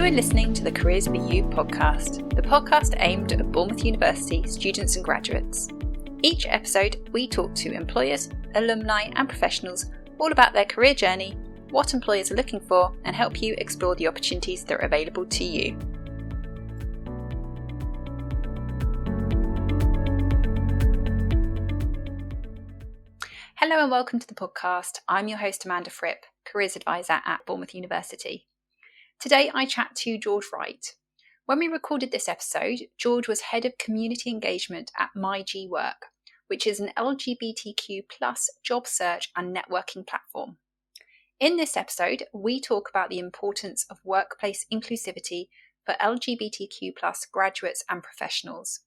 You are listening to the Careers for You podcast, the podcast aimed at Bournemouth University students and graduates. Each episode, we talk to employers, alumni and professionals all about their career journey, what employers are looking for, and help you explore the opportunities that are available to you. Hello and welcome to the podcast. I'm your host Amanda Fripp, Careers Advisor at Bournemouth University. Today I chat to George Wright. When we recorded this episode, George was Head of Community Engagement at myGwork, which is an LGBTQ plus job search and networking platform. In this episode, we talk about the importance of workplace inclusivity for LGBTQ plus graduates and professionals,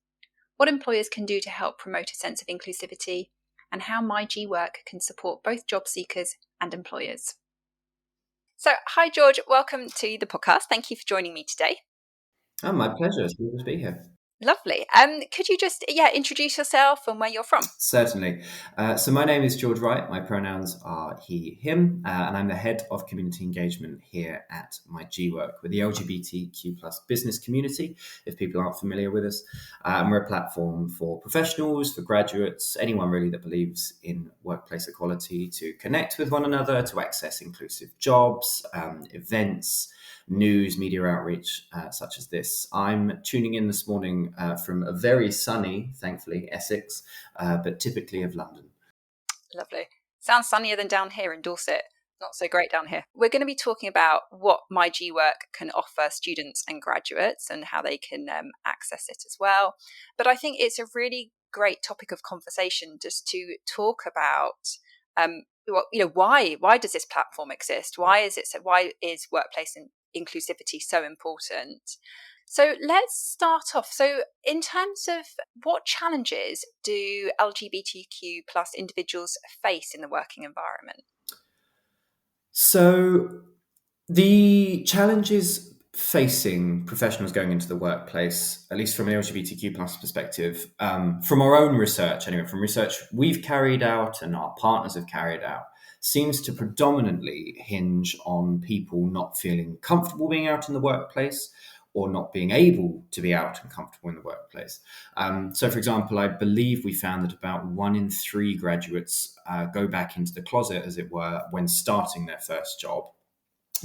what employers can do to help promote a sense of inclusivity, and how myGwork can support both job seekers and employers. So, hi George, welcome to the podcast. Thank you for joining me today. Oh, my pleasure. It's good to be here. Lovely. Could you just introduce yourself and where you're from? Certainly. So my name is George Wright. My pronouns are he, him, and I'm the Head of Community Engagement here at myGwork. We're the LGBTQ plus business community, if people aren't familiar with us. And we're a platform for professionals, for graduates, anyone really that believes in workplace equality to connect with one another, to access inclusive jobs, events, news, media outreach such as this. I'm tuning in this morning from a very sunny, thankfully, Essex, but typically of London. Lovely. Sounds sunnier than down here in Dorset. Not so great down here. We're going to be talking about what myGwork can offer students and graduates and how they can access it as well. But I think it's a really great topic of conversation just to talk about why does this platform exist? Why is workplace inclusivity so important? So let's start off. So in terms of what challenges do LGBTQ plus individuals face in the working environment? So the challenges facing professionals going into the workplace, at least from an LGBTQ plus perspective, from our own research, anyway, from research we've carried out and our partners have carried out, seems to predominantly hinge on people not feeling comfortable being out in the workplace or not being able to be out and comfortable in the workplace. So, for example, I believe we found that about 1 in 3 graduates go back into the closet, as it were, when starting their first job,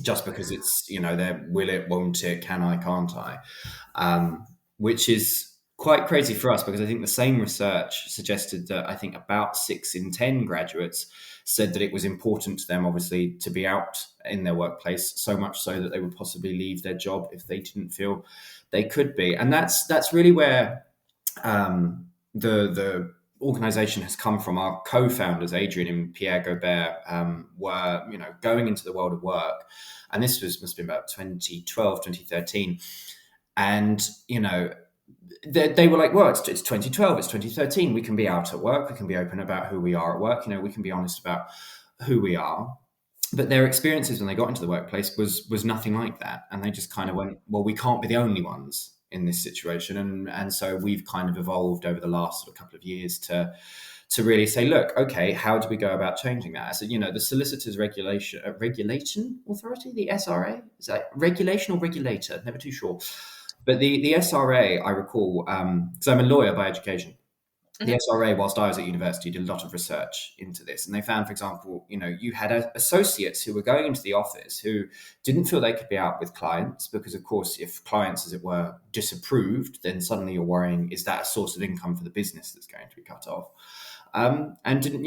just because it's, their will it, won't it, can I, can't I, which is quite crazy for us because I think the same research suggested that I think about 6 in 10 graduates said that it was important to them, obviously, to be out in their workplace, so much so that they would possibly leave their job if they didn't feel they could be. And that's really where the organization has come from. Our co-founders, Adrian and Pierre Gobert, were going into the world of work, and this must have been about 2012, 2013, and they were like, well, it's 2012, it's 2013. We can be out at work. We can be open about who we are at work. We can be honest about who we are. But their experiences when they got into the workplace was nothing like that. And they just kind of went, well, we can't be the only ones in this situation. And so we've kind of evolved over the last sort of couple of years to really say, look, okay, how do we go about changing that? So, the Solicitors Regulation Authority, the SRA, is that regulation or regulator? Never too sure. But the SRA, I recall, because I'm a lawyer by education, the SRA, whilst I was at university, did a lot of research into this. And they found, for example, you had associates who were going into the office who didn't feel they could be out with clients because, of course, if clients, as it were, disapproved, then suddenly you're worrying, is that a source of income for the business that's going to be cut off? And didn't,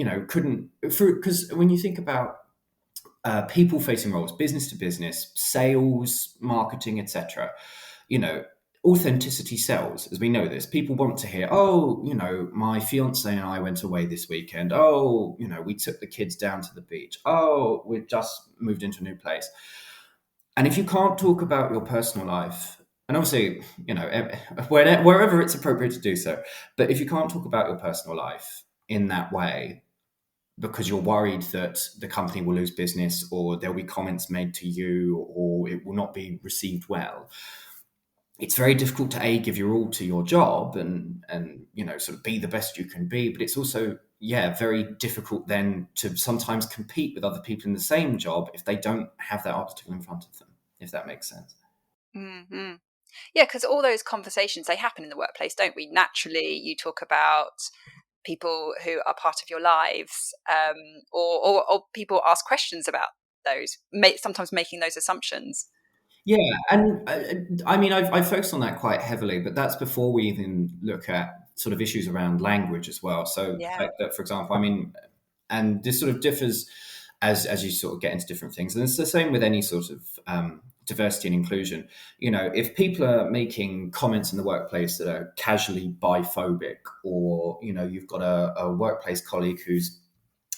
because when you think about people facing roles, business to business, sales, marketing, etc., authenticity sells, as we know this. People want to hear, my fiance and I went away this weekend. We took the kids down to the beach. We've just moved into a new place. And if you can't talk about your personal life, and obviously, wherever it's appropriate to do so, but if you can't talk about your personal life in that way, because you're worried that the company will lose business or there'll be comments made to you or it will not be received well, it's very difficult to give your all to your job and sort of be the best you can be. But it's also, very difficult then to sometimes compete with other people in the same job if they don't have that obstacle in front of them, if that makes sense. Mm-hmm. Yeah, because all those conversations, they happen in the workplace, don't we? Naturally, you talk about people who are part of your lives, or people ask questions about those, sometimes making those assumptions. Yeah, and I mean, I've focused on that quite heavily, but that's before we even look at sort of issues around language as well. So the Yeah. fact that, for example, I mean, and this sort of differs as you sort of get into different things, and it's the same with any sort of diversity and inclusion. You know, if people are making comments in the workplace that are casually biphobic, or you know, you've got a workplace colleague who's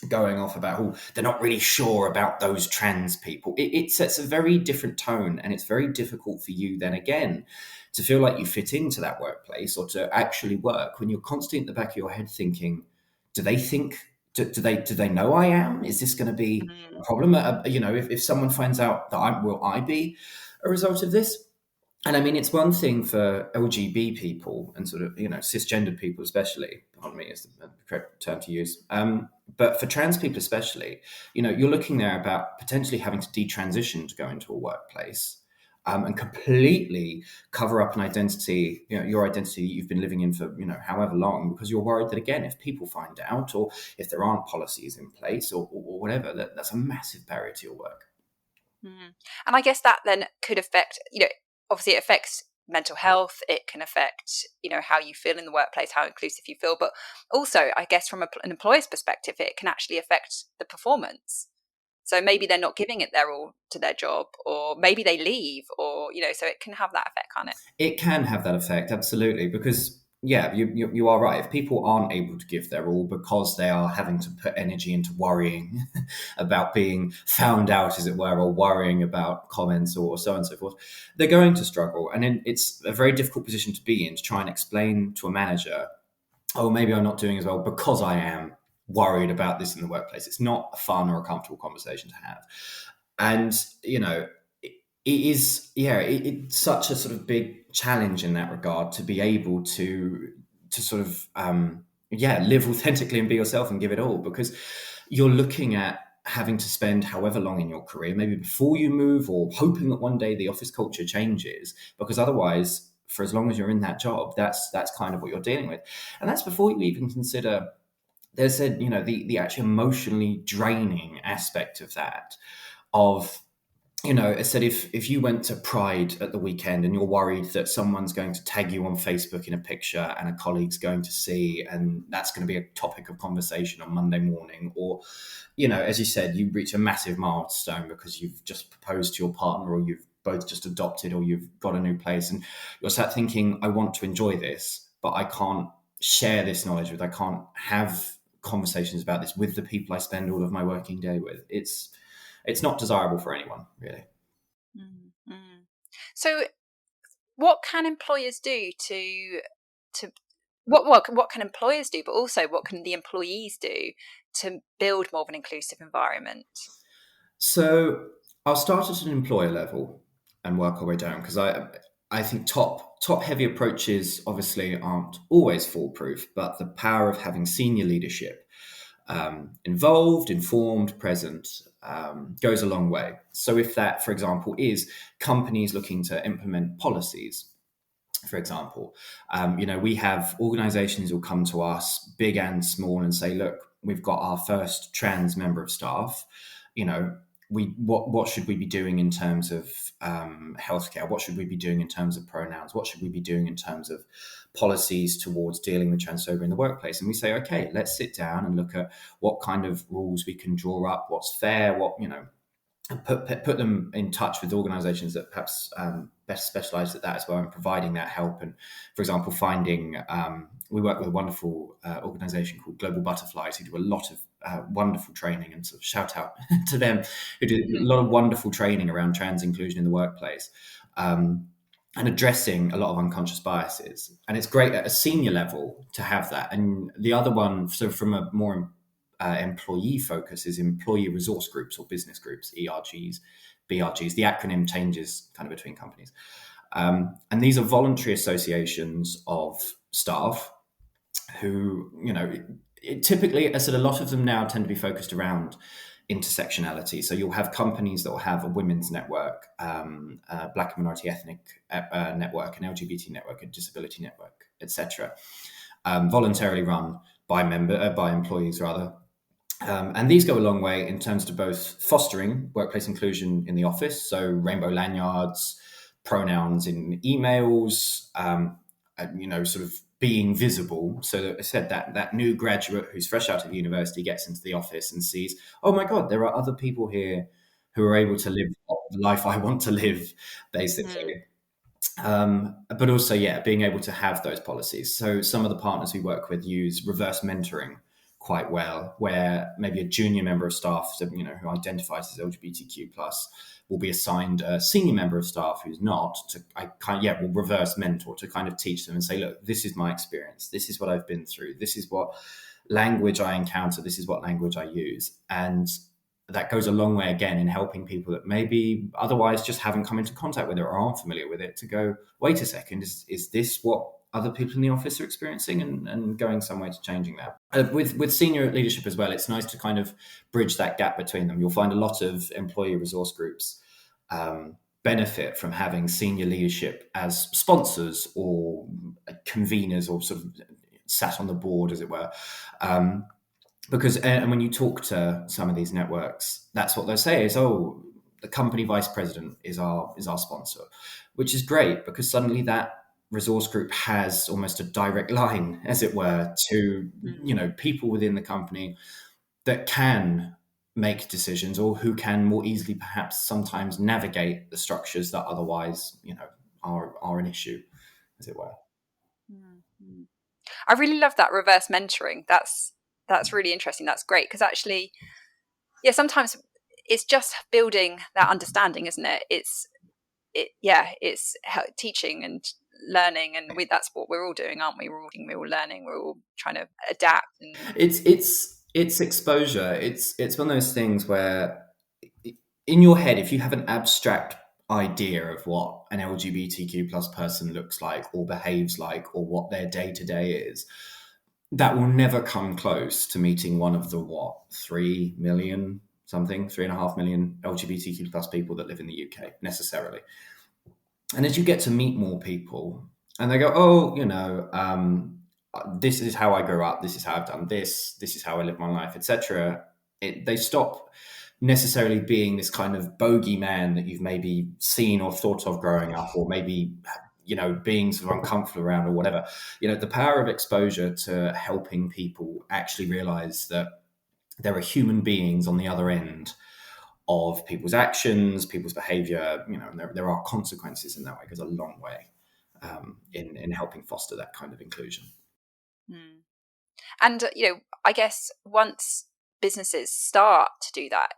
going off about, oh, they're not really sure about those trans people. It sets a very different tone, and it's very difficult for you then again to feel like you fit into that workplace or to actually work when you're constantly in the back of your head thinking, do they think, do they know I am? Is this going to be a Mm. problem? You know, if someone finds out that will I be a result of this? And I mean, it's one thing for LGB people and sort of, you know, cisgendered people, especially, pardon me, is the correct term to use. But for trans people, especially, you know, you're looking there about potentially having to detransition to go into a workplace, and completely cover up an identity, you know, your identity that you've been living in for, you know, however long, because you're worried that, again, if people find out or if there aren't policies in place or whatever, that's a massive barrier to your work. Mm. And I guess that then could affect, obviously it affects mental health. It can affect, how you feel in the workplace, how inclusive you feel. But also, I guess from an employer's perspective, it can actually affect the performance. So maybe they're not giving it their all to their job, or maybe they leave, or, so it can have that effect, can't it? It can have that effect, absolutely, because yeah, you are right. If people aren't able to give their all because they are having to put energy into worrying about being found out, as it were, or worrying about comments or so on and so forth, they're going to struggle. And it's a very difficult position to be in to try and explain to a manager, oh, maybe I'm not doing as well because I am worried about this in the workplace. It's not a fun or a comfortable conversation to have. And, you know, it is, yeah, it's such a sort of big challenge in that regard to be able to sort of live authentically and be yourself and give it all, because you're looking at having to spend however long in your career, maybe before you move, or hoping that one day the office culture changes, because otherwise, for as long as you're in that job, that's kind of what you're dealing with. And that's before you even consider, there's said, you know, the actual emotionally draining aspect of that, of, you know, it said, if you went to Pride at the weekend and you're worried that someone's going to tag you on Facebook in a picture and a colleague's going to see, and that's going to be a topic of conversation on Monday morning, or, you know, as you said, you reach a massive milestone because you've just proposed to your partner, or you've both just adopted, or you've got a new place, and you're sat thinking, I want to enjoy this, but I can't share this knowledge with, I can't have conversations about this with the people I spend all of my working day with. It's not desirable for anyone, really. Mm. So, what can employers do to what can employers do, but also what can the employees do to build more of an inclusive environment? So I'll start at an employer level and work our way down, because I think top heavy approaches obviously aren't always foolproof, but the power of having senior leadership involved, informed, present, goes a long way. So if that, for example, is companies looking to implement policies, for example, you know, we have organizations who will come to us, big and small, and say, look, we've got our first trans member of staff, you know, what should we be doing in terms of healthcare? What should we be doing in terms of pronouns? What should we be doing in terms of policies towards dealing with transphobia in the workplace? And we say, okay, let's sit down and look at what kind of rules we can draw up, what's fair, what, you know, and put them in touch with organisations that perhaps best specialised at that as well, and providing that help. And, for example, finding, we work with a wonderful organisation called Global Butterflies, who do a lot of wonderful training, and sort of shout out to them, who do a lot of wonderful training around trans inclusion in the workplace, and addressing a lot of unconscious biases. And it's great at a senior level to have that. And the other one, so from a more employee focus, is employee resource groups or business groups, ERGs, BRGs. The acronym changes kind of between companies. And these are voluntary associations of staff who, you know, typically, as I said, a lot of them now tend to be focused around intersectionality. So you'll have companies that will have a women's network, Black and minority ethnic network, an LGBT network, a disability network, etc., voluntarily run by employees rather. And these go a long way in terms of both fostering workplace inclusion in the office, so rainbow lanyards, pronouns in emails, sort of being visible. So that I said that new graduate who's fresh out of the university gets into the office and sees, oh my God, there are other people here who are able to live the life I want to live, basically. But also, being able to have those policies. So some of the partners we work with use reverse mentoring quite well, where maybe a junior member of staff, so, who identifies as LGBTQ plus, will be assigned a senior member of staff who's not, will reverse mentor to kind of teach them and say, look, this is my experience. This is what I've been through. This is what language I encounter. This is what language I use. And that goes a long way, again, in helping people that maybe otherwise just haven't come into contact with it or aren't familiar with it to go, wait a second, is this what other people in the office are experiencing, and going some way to changing that. With senior leadership as well, it's nice to kind of bridge that gap between them. You'll find a lot of employee resource groups benefit from having senior leadership as sponsors or conveners, or sort of sat on the board, as it were. Because and when you talk to some of these networks, that's what they'll say is, oh, the company vice president is our sponsor, which is great, because suddenly that resource group has almost a direct line, as it were, to people within the company that can make decisions, or who can more easily perhaps sometimes navigate the structures that otherwise are an issue, as it were. I really love that reverse mentoring. That's really interesting. That's great, because actually, sometimes it's just building that understanding, isn't it? It's teaching and learning, and that's what we're all doing, aren't we? We're all learning. We're all trying to adapt. And it's exposure. It's one of those things where, in your head, if you have an abstract idea of what an LGBTQ plus person looks like or behaves like, or what their day-to-day is, that will never come close to meeting one of the 3.5 million LGBTQ plus people that live in the UK necessarily. And as you get to meet more people, and they go, this is how I grew up, this is how I've done this is how I live my life, etc. They stop necessarily being this kind of bogeyman that you've maybe seen or thought of growing up, or maybe being sort of uncomfortable around, or whatever. The power of exposure to helping people actually realize that there are human beings on the other end of people's actions, people's behavior, and there are consequences in that way, goes a long way in helping foster that kind of inclusion. And, I guess once businesses start to do that,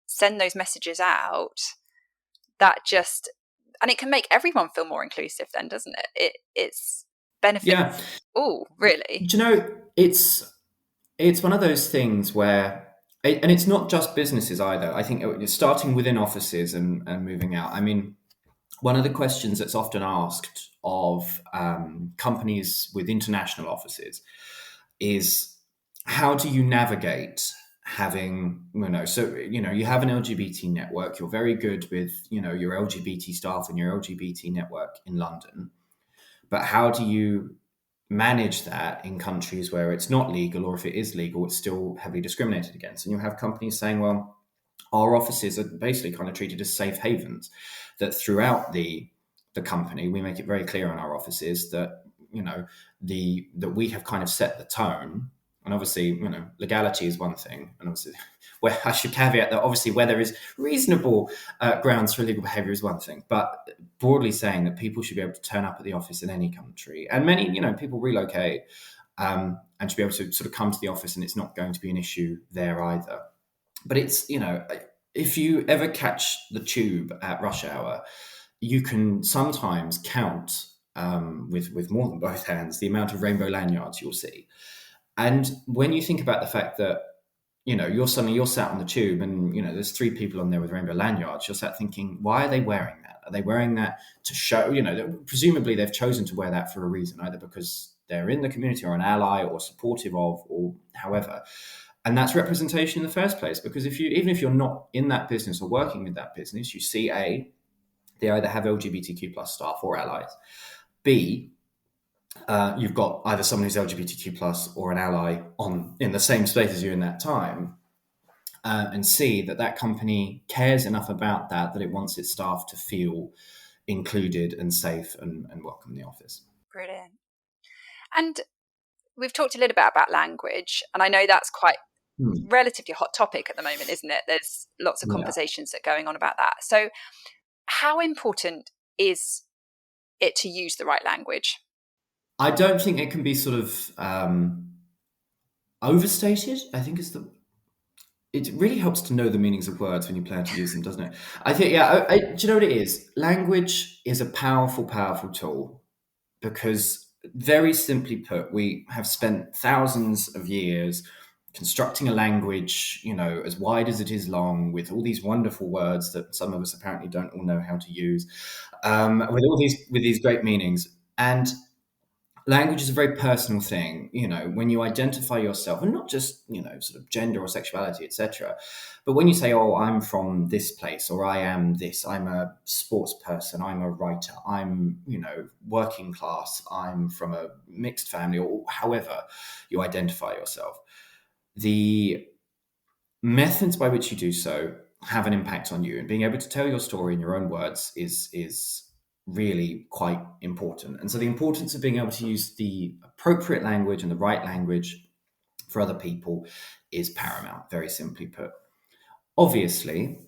send those messages out, that just, and it can make everyone feel more inclusive then, doesn't it? It's benefits. Yeah. Oh, really? Do you know, it's one of those things where, and it's not just businesses either. I think it's starting within offices and moving out. I mean, one of the questions that's often asked of companies with international offices is, how do you navigate having, you have an LGBT network, you're very good with, your LGBT staff and your LGBT network in London, but how do you manage that in countries where it's not legal, or if it is legal, it's still heavily discriminated against? And you'll have companies saying, well, our offices are basically kind of treated as safe havens, that throughout the company, we make it very clear in our offices that, that we have kind of set the tone. And obviously, legality is one thing. And obviously, where I should caveat that obviously where there is reasonable grounds for illegal behavior is one thing. But broadly saying that people should be able to turn up at the office in any country. And many, people relocate and should be able to sort of come to the office, and it's not going to be an issue there either. But it's, if you ever catch the tube at rush hour, you can sometimes count with more than both hands the amount of rainbow lanyards you'll see. And when you think about the fact that, you're sat on the tube and, there's 3 people on there with rainbow lanyards, you're sat thinking, why are they wearing that? Are they wearing that to show, presumably they've chosen to wear that for a reason, either because they're in the community or an ally or supportive of, or however. And that's representation in the first place, because even if you're not in that business or working with that business, you see they either have LGBTQ plus staff or allies. B, you've got either someone who's LGBTQ plus or an ally in the same space as you in that time. And C, that company cares enough about that it wants its staff to feel included and safe and welcome in the office. Brilliant. And we've talked a little bit about language, and I know that's quite relatively hot topic at the moment, isn't it? There's lots of conversations that are going on about that. So how important is it to use the right language? I don't think it can be sort of overstated. I think it really helps to know the meanings of words when you plan to use them, doesn't it? I think, do you know what it is? Language is a powerful, powerful tool, because very simply put, we have spent thousands of years constructing a language, as wide as it is long, with all these wonderful words that some of us apparently don't all know how to use, with these great meanings. And language is a very personal thing, when you identify yourself, and not just, sort of gender or sexuality, etc. But when you say, oh, I'm from this place, or I am this, I'm a sports person, I'm a writer, I'm, working class, I'm from a mixed family, or however you identify yourself, the methods by which you do so have an impact on you. And being able to tell your story in your own words is really quite important. And so the importance of being able to use the appropriate language and the right language for other people is paramount, very simply put. Obviously,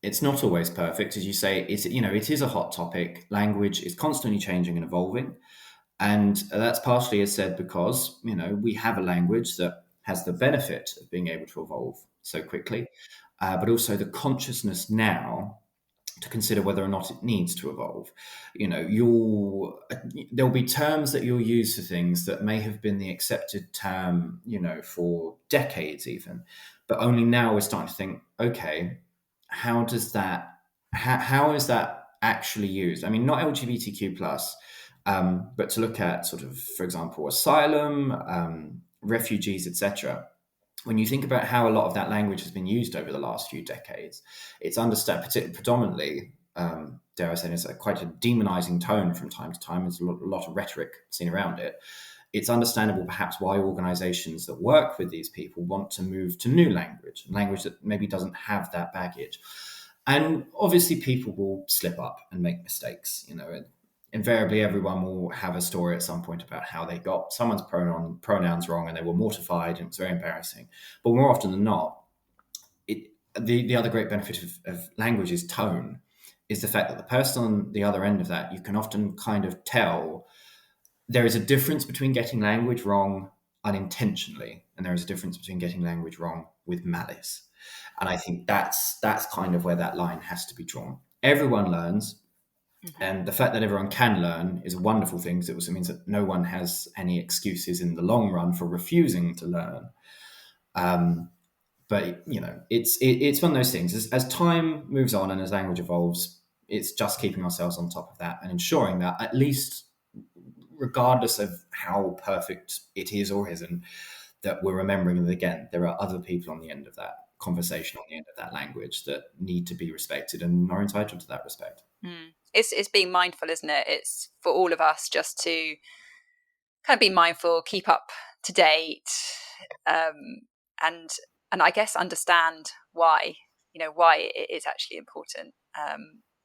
it's not always perfect. As you say, it is a hot topic. Language is constantly changing and evolving. And that's partially, as said, because, we have a language that has the benefit of being able to evolve so quickly, but also the consciousness now to consider whether or not it needs to evolve. There'll be terms that you'll use for things that may have been the accepted term, for decades even, but only now we're starting to think, okay, how is that actually used? I mean, not LGBTQ plus, but to look at sort of, for example, asylum, refugees, etc. When you think about how a lot of that language has been used over the last few decades, it's predominantly, dare I say, it's quite a demonizing tone from time to time. There's a lot of rhetoric seen around it. It's understandable perhaps why organizations that work with these people want to move to new language that maybe doesn't have that baggage. And obviously people will slip up and make mistakes. Invariably everyone will have a story at some point about how they got someone's pronouns wrong and they were mortified and it was very embarrassing. But more often than not, the other great benefit of language is tone, is the fact that the person on the other end of that, you can often kind of tell there is a difference between getting language wrong unintentionally, and there is a difference between getting language wrong with malice. And I think that's kind of where that line has to be drawn. Everyone learns. And the fact that everyone can learn is a wonderful thing, because it also means that no one has any excuses in the long run for refusing to learn. But it's one of those things. As time moves on and as language evolves, it's just keeping ourselves on top of that and ensuring that, at least regardless of how perfect it is or isn't, that we're remembering that, again, there are other people on the end of that conversation, on the end of that language, that need to be respected and are entitled to that respect. It's being mindful, isn't it? It's for all of us just to kind of be mindful, keep up to date, and I guess understand why it is actually important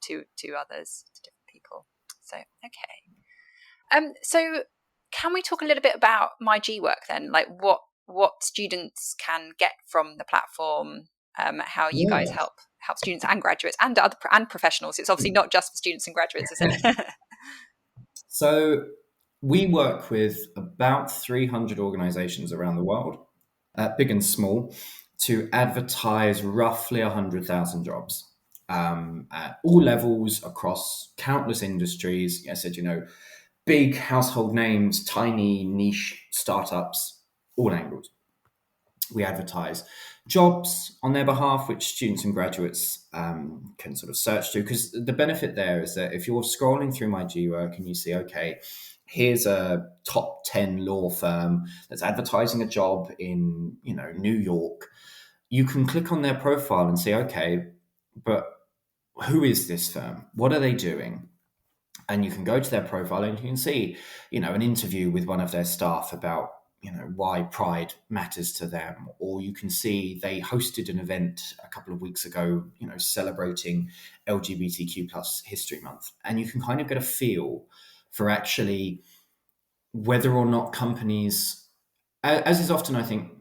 to others, to different people. So okay, so can we talk a little bit about myGwork then? Like what students can get from the platform, how you guys help students and graduates and professionals. It's obviously not just for students and graduates, is it? So we work with about 300 organizations around the world, big and small, to advertise roughly 100,000 jobs at all levels across countless industries. I said, big household names, tiny niche startups, all angles. We advertise jobs on their behalf, which students and graduates can sort of search to, because the benefit there is that if you're scrolling through myGwork and you see, okay, here's a top 10 law firm that's advertising a job in, New York. You can click on their profile and say, okay, but who is this firm? What are they doing? And you can go to their profile and you can see, an interview with one of their staff about, why pride matters to them. Or you can see they hosted an event a couple of weeks ago, celebrating LGBTQ plus History Month. And you can kind of get a feel for actually whether or not companies, as is often, I think,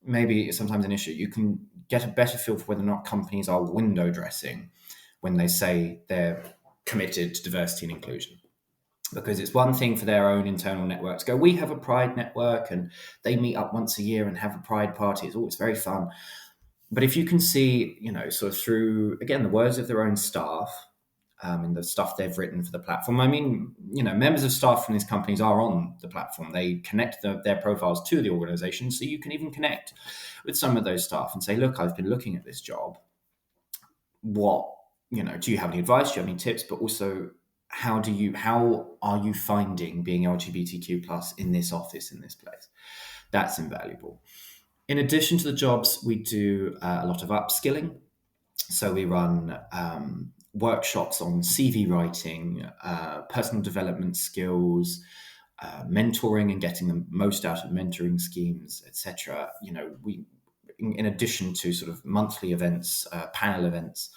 maybe sometimes an issue, you can get a better feel for whether or not companies are window dressing when they say they're committed to diversity and inclusion. Because it's one thing for their own internal network to go, we have a pride network and they meet up once a year and have a pride party. It's always very fun. But if you can see, sort of through, again, the words of their own staff, and the stuff they've written for the platform. I mean, members of staff from these companies are on the platform. They connect their profiles to the organization. So you can even connect with some of those staff and say, look, I've been looking at this job. What, do you have any advice? Do you have any tips? But also, how are you finding being LGBTQ plus in this office, in this place? That's invaluable. In addition to the jobs, we do a lot of upskilling. So we run workshops on CV writing, personal development skills, mentoring and getting the most out of mentoring schemes, etc. We, in addition to sort of monthly events, panel events,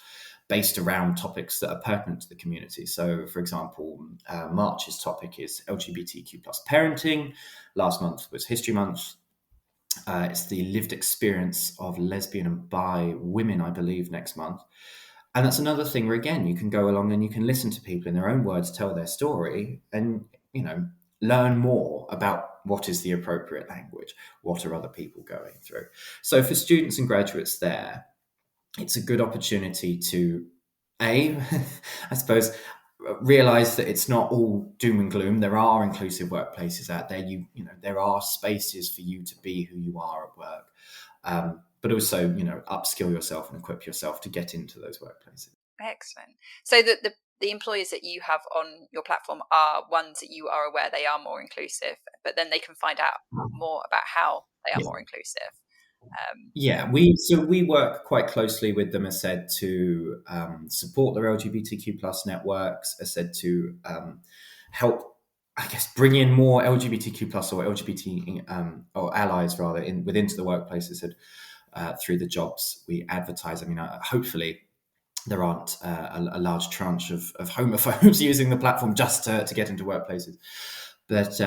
based around topics that are pertinent to the community. So, for example, March's topic is LGBTQ plus parenting. Last month was History Month. It's the lived experience of lesbian and bi women, I believe, next month. And that's another thing where, again, you can go along and you can listen to people in their own words tell their story and, learn more about what is the appropriate language, what are other people going through. So for students and graduates there, it's a good opportunity to, I suppose, realize that it's not all doom and gloom. There are inclusive workplaces out there. There are spaces for you to be who you are at work. But also, upskill yourself and equip yourself to get into those workplaces. Excellent. So the employers that you have on your platform are ones that you are aware they are more inclusive, but then they can find out more about how they are more inclusive. We work quite closely with them, as said, to support their LGBTQ plus networks, as said, to help, I guess, bring in more LGBTQ plus or LGBT or allies rather into the workplace, as said, through the jobs we advertise. I mean, hopefully there aren't a large tranche of homophobes using the platform just to get into workplaces. But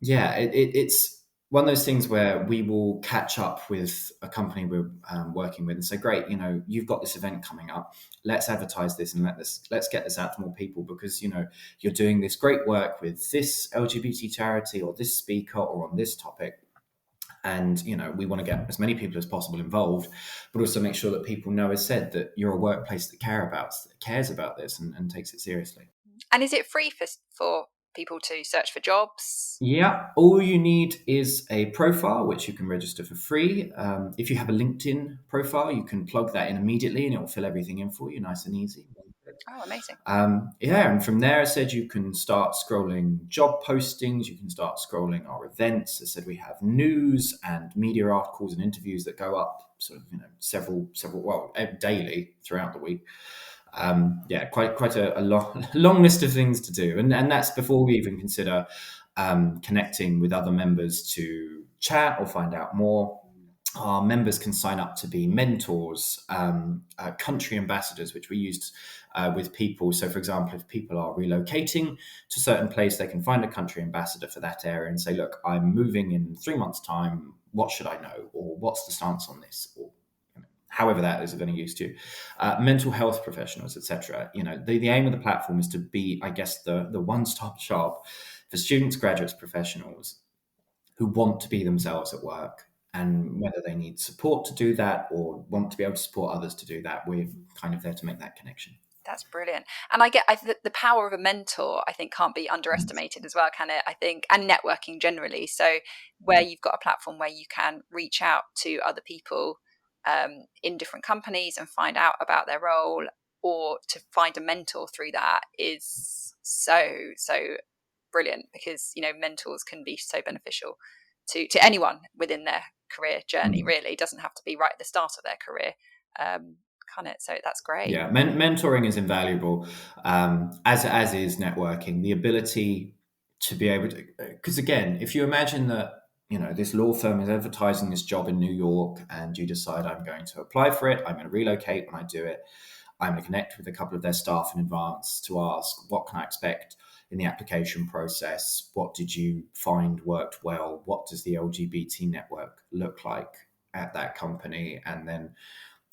it's one of those things where we will catch up with a company we're working with and say, great, you've got this event coming up. Let's advertise this and let's get this out to more people because, you're doing this great work with this LGBT charity or this speaker or on this topic. And, we want to get as many people as possible involved, but also make sure that people know, as said, that you're a workplace that cares about this and takes it seriously. And is it free for people to search for jobs? Yeah, all you need is a profile, which you can register for free. If you have a LinkedIn profile, you can plug that in immediately and it will fill everything in for you, nice and easy. Oh, amazing. And from there, I said, you can start scrolling job postings, you can start scrolling our events. I said, we have news and media articles and interviews that go up sort of, several, daily throughout the week. Quite a long list of things to do. And that's before we even consider connecting with other members to chat or find out more. Our members can sign up to be mentors, country ambassadors, which we used with people. So, for example, if people are relocating to a certain place, they can find a country ambassador for that area and say, look, I'm moving in 3 months' time. What should I know? Or what's the stance on this? Or however that is going to use to mental health professionals, etc. The aim of the platform is to be, I guess, the one-stop shop for students, graduates, professionals who want to be themselves at work. And whether they need support to do that or want to be able to support others to do that, we're kind of there to make that connection. That's brilliant. And the power of a mentor, I think, can't be underestimated as well, can it? I think, and networking generally. So where you've got a platform where you can reach out to other people in different companies and find out about their role, or to find a mentor through that is so brilliant, because mentors can be so beneficial to anyone within their career journey. Really, it doesn't have to be right at the start of their career. So that's great. Yeah, mentoring is invaluable, as is networking. The ability to be able to, because again, if you imagine that this law firm is advertising this job in New York, and you decide, I'm going to apply for it, I'm going to relocate. When I do it, I'm going to connect with a couple of their staff in advance to ask, what can I expect in the application process? What did you find worked well? What does the LGBT network look like at that company? And then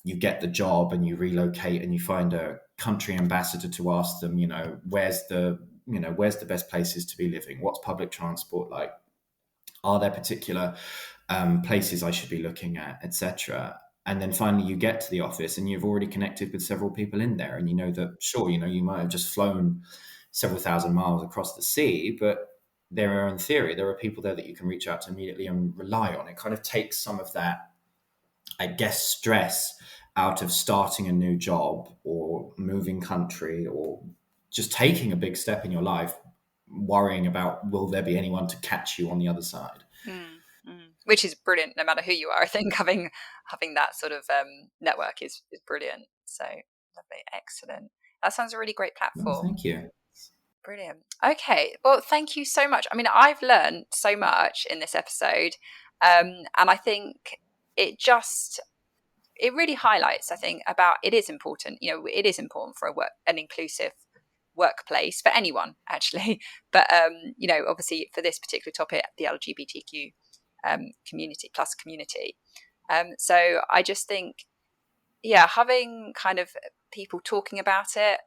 you get the job and you relocate and you find a country ambassador to ask them, where's the best places to be living? What's public transport like? Are there particular places I should be looking at, etc.? And then finally you get to the office and you've already connected with several people in there, and you might have just flown several thousand miles across the sea, but in theory, there are people there that you can reach out to immediately and rely on. It kind of takes some of that, I guess, stress out of starting a new job or moving country or just taking a big step in your life, worrying about, will there be anyone to catch you on the other side? Which is brilliant, no matter who you are. I think having that sort of network is brilliant. So lovely, excellent. That sounds a really great platform. Oh, thank you. Brilliant. Okay, well, thank you so much. I mean, I've learned so much in this episode, and I think it really highlights, I think, about it is important. It is important for an inclusive workplace for anyone, actually. But obviously for this particular topic, the LGBTQ community. So I just think, having kind of people talking about it,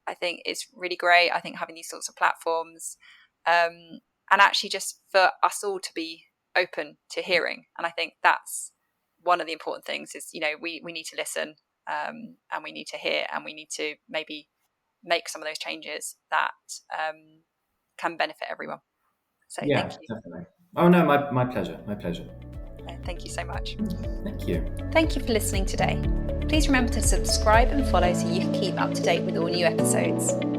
I think is really great. I think having these sorts of platforms, and actually just for us all to be open to hearing. And I think that's one of the important things is, we need to listen, and we need to hear, and we need to maybe make some of those changes that can benefit everyone. So yeah, thank you. Definitely. Oh no, my pleasure. My pleasure. Thank you so much. Thank you. Thank you for listening today. Please remember to subscribe and follow so you can keep up to date with all new episodes.